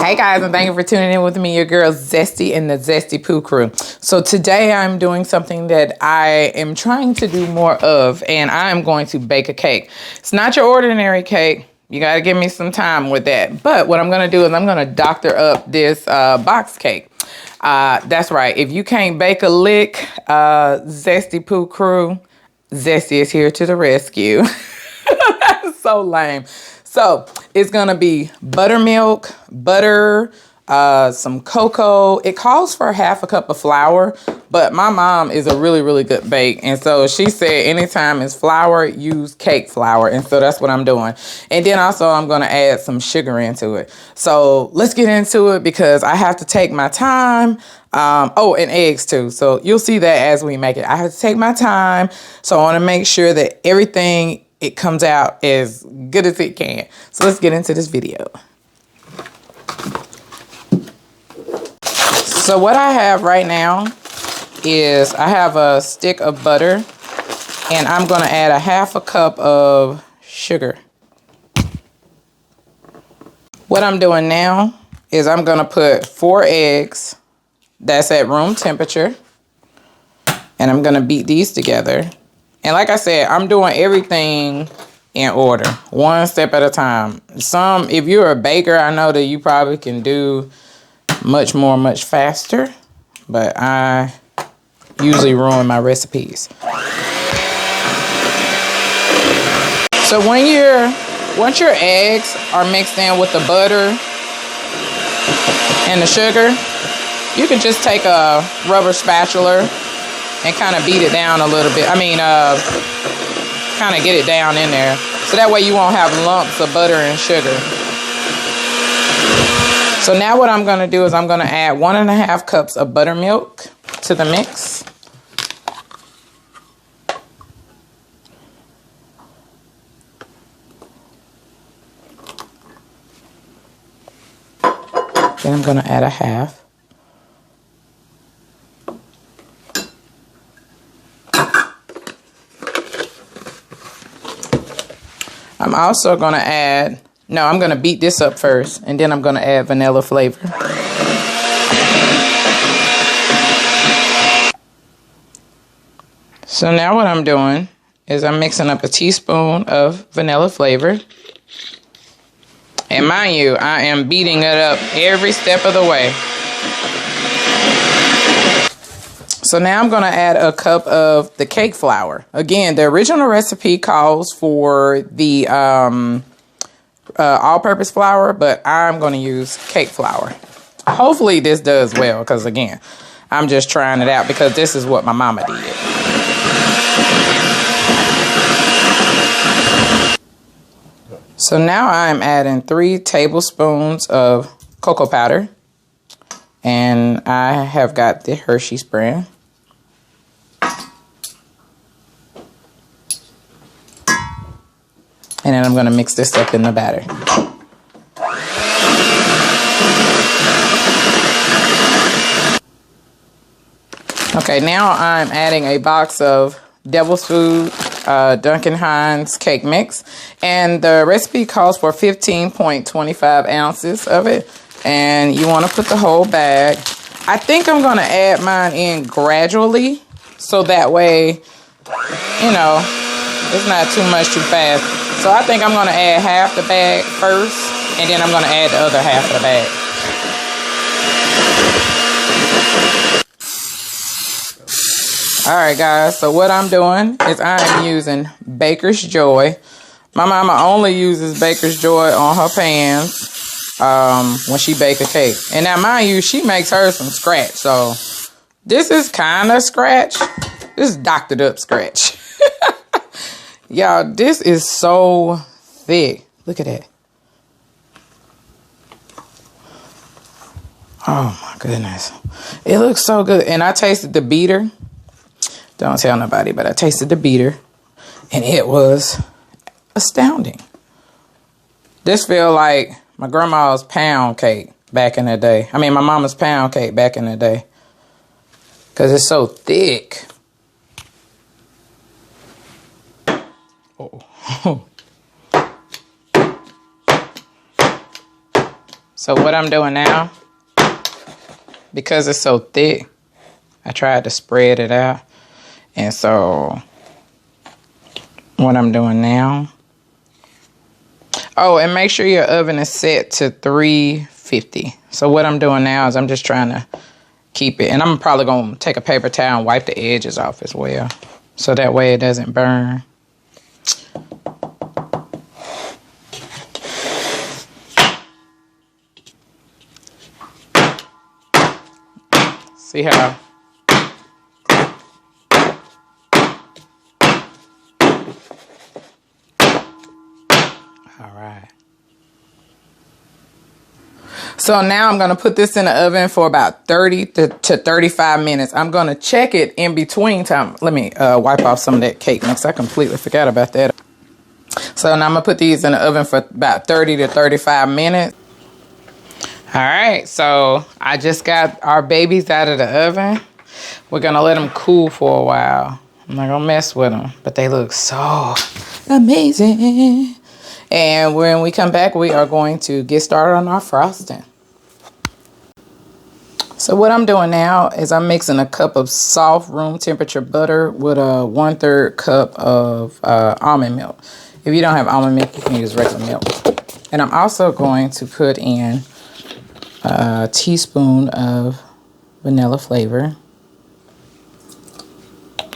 Hey guys, and thank you for tuning in with me, your girl Zesty and the Zesty Pooh crew. So today I'm doing something that I am trying to do more of, and I am going to bake a cake. It's not your ordinary cake. You got to give me some time with that. But what I'm going to do is I'm going to doctor up this box cake. That's right. If you can't bake a lick, Zesty Pooh crew, Zesty is here to the rescue. That's so lame. So it's gonna be buttermilk, butter, some cocoa. It calls for half a cup of flour, but my mom is a really, really good bake. And so she said anytime it's flour, use cake flour. And so that's what I'm doing. And then also I'm gonna add some sugar into it. So let's get into it because I have to take my time. Oh, and eggs too. So you'll see that as we make it. I have to take my time. So I wanna make sure that everything it comes out as good as it can. So let's get into this video. So what I have right now is I have a stick of butter and I'm gonna add a half a cup of sugar. What I'm doing now is I'm gonna put 4 eggs that's at room temperature and I'm gonna beat these together. And like I said, I'm doing everything in order, one step at a time. If you're a baker, I know that you probably can do much more, much faster, but I usually ruin my recipes. So once your eggs are mixed in with the butter and the sugar, you can just take a rubber spatula and kind of beat it down a little bit. Kind of get it down in there. So that way you won't have lumps of butter and sugar. So now what I'm going to do is I'm going to add 1.5 cups of buttermilk to the mix. Then I'm going to add a half. I'm also going to add, I'm going to beat this up first, and then I'm going to add vanilla flavor. So now what I'm doing is I'm mixing up a teaspoon of vanilla flavor. And mind you, I am beating it up every step of the way. So now I'm going to add a cup of the cake flour. Again, the original recipe calls for the all-purpose flour, but I'm going to use cake flour. Hopefully this does well because, again, I'm just trying it out because this is what my mama did. So now I'm adding 3 tablespoons of cocoa powder. And I have got the Hershey brand. And then I'm going to mix this up in the batter. Okay, now I'm adding a box of Devil's Food Duncan Hines cake mix. And the recipe calls for 15.25 ounces of it. And you want to put the whole bag. I think I'm going to add mine in gradually. So that way, it's not too much too fast. So I think I'm going to add half the bag first. And then I'm going to add the other half of the bag. Alright guys, so what I'm doing is I'm using Baker's Joy. My mama only uses Baker's Joy on her pans. When she bake a cake. And now mind you, she makes hers from scratch. So this is kind of scratch. This is doctored up scratch. Y'all, this is so thick. Look at that. Oh my goodness. It looks so good. And I tasted the beater. Don't tell nobody, but I tasted the beater. And it was astounding. This feel like my grandma's pound cake back in the day. I mean, my mama's pound cake back in the day. Because it's so thick. Oh. So what I'm doing now, because it's so thick, I tried to spread it out. And so what I'm doing now. Oh, and make sure your oven is set to 350. So what I'm doing now is I'm just trying to keep it. And I'm probably going to take a paper towel and wipe the edges off as well. So that way it doesn't burn. See how? All right. So now I'm going to put this in the oven for about 30 to 35 minutes. I'm going to check it in between time. Let me wipe off some of that cake mix. I completely forgot about that. So now I'm going to put these in the oven for about 30 to 35 minutes. All right, so I just got our babies out of the oven. We're going to let them cool for a while. I'm not going to mess with them, but they look so amazing. And when we come back, we are going to get started on our frosting. So what I'm doing now is I'm mixing a cup of soft room temperature butter with a 1/3 cup of almond milk. If you don't have almond milk, you can use regular milk. And I'm also going to put in a teaspoon of vanilla flavor.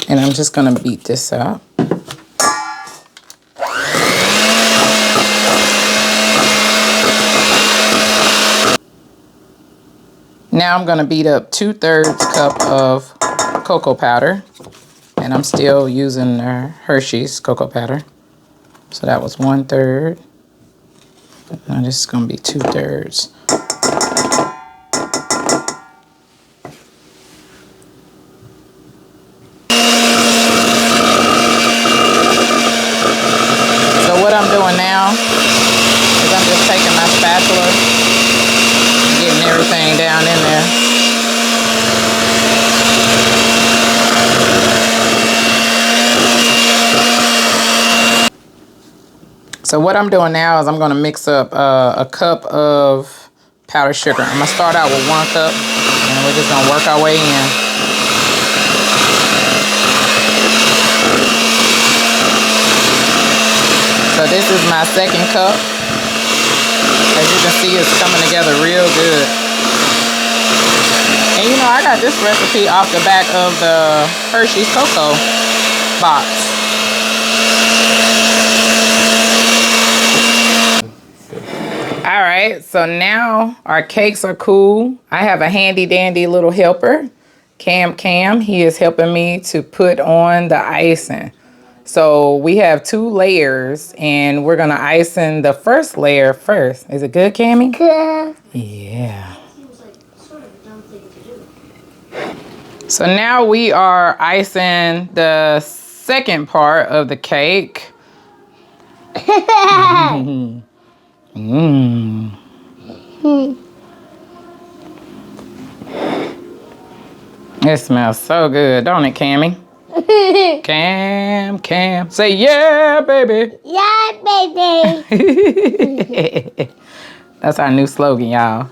And I'm just going to beat this up. Now I'm going to beat up 2/3 cup of cocoa powder. And I'm still using Hershey's cocoa powder. So that was 1/3. Now this is going to be 2/3. So what I'm doing now is I'm just taking my spatula and getting everything down in there. So what I'm doing now is I'm going to mix up a cup of powdered sugar. I'm going to start out with 1 cup, and we're just going to work our way in. So this is my 2nd cup. As you can see, it's coming together real good. And you know, I got this recipe off the back of the Hershey's cocoa box. All right, so now our cakes are cool. I have a handy dandy little helper, Cam. He is helping me to put on the icing. So we have 2 layers, and we're gonna icing the first layer first. Is it good, Cammy? Good. Yeah. So now we are icing the second part of the cake. It smells so good, don't it, Cammy? Cam. Say yeah, baby. Yeah, baby. That's our new slogan, y'all.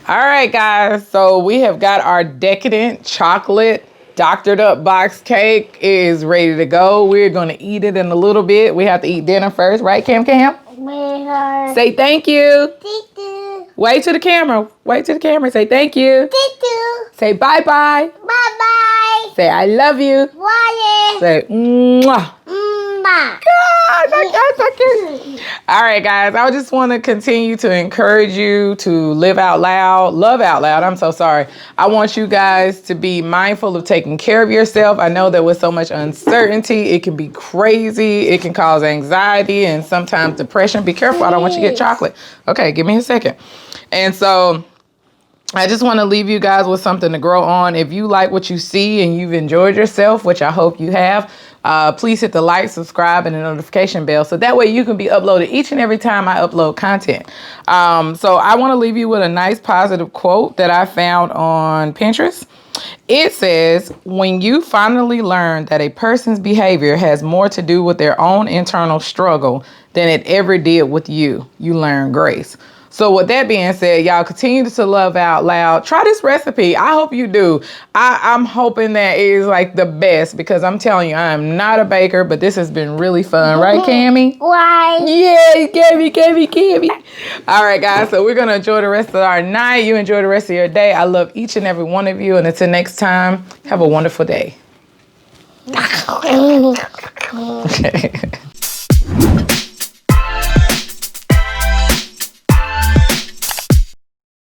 All right, guys. So we have got our decadent chocolate doctored up box cake. It is ready to go. We're going to eat it in a little bit. We have to eat dinner first, right, Cam? Say thank you. Thank you. Wave to the camera. Wave to the camera. Say thank you. Thank you. Say bye-bye. Bye-bye. Say I love you. Bye. Say mwah. Mwah. All right, guys, I just want to continue to encourage you to live out loud, love out loud. I'm so sorry. I want you guys to be mindful of taking care of yourself. I know that with so much uncertainty, it can be crazy. It can cause anxiety and sometimes depression. Be careful. I don't want you to get chocolate. Okay, give me a second. And so I just want to leave you guys with something to grow on. If you like what you see and you've enjoyed yourself, which I hope you have, please hit the like, subscribe, and the notification bell. So that way you can be uploaded each and every time I upload content. So I want to leave you with a nice positive quote that I found on Pinterest. It says, when you finally learn that a person's behavior has more to do with their own internal struggle than it ever did with you, you learn grace. So with that being said, y'all continue to love out loud. Try this recipe. I hope you do. I'm hoping that it is like the best because I'm telling you, I am not a baker, but this has been really fun. Right, Cammie? Why? Yeah, Cammie. All right, guys. So we're going to enjoy the rest of our night. You enjoy the rest of your day. I love each and every one of you. And until next time, have a wonderful day. Okay.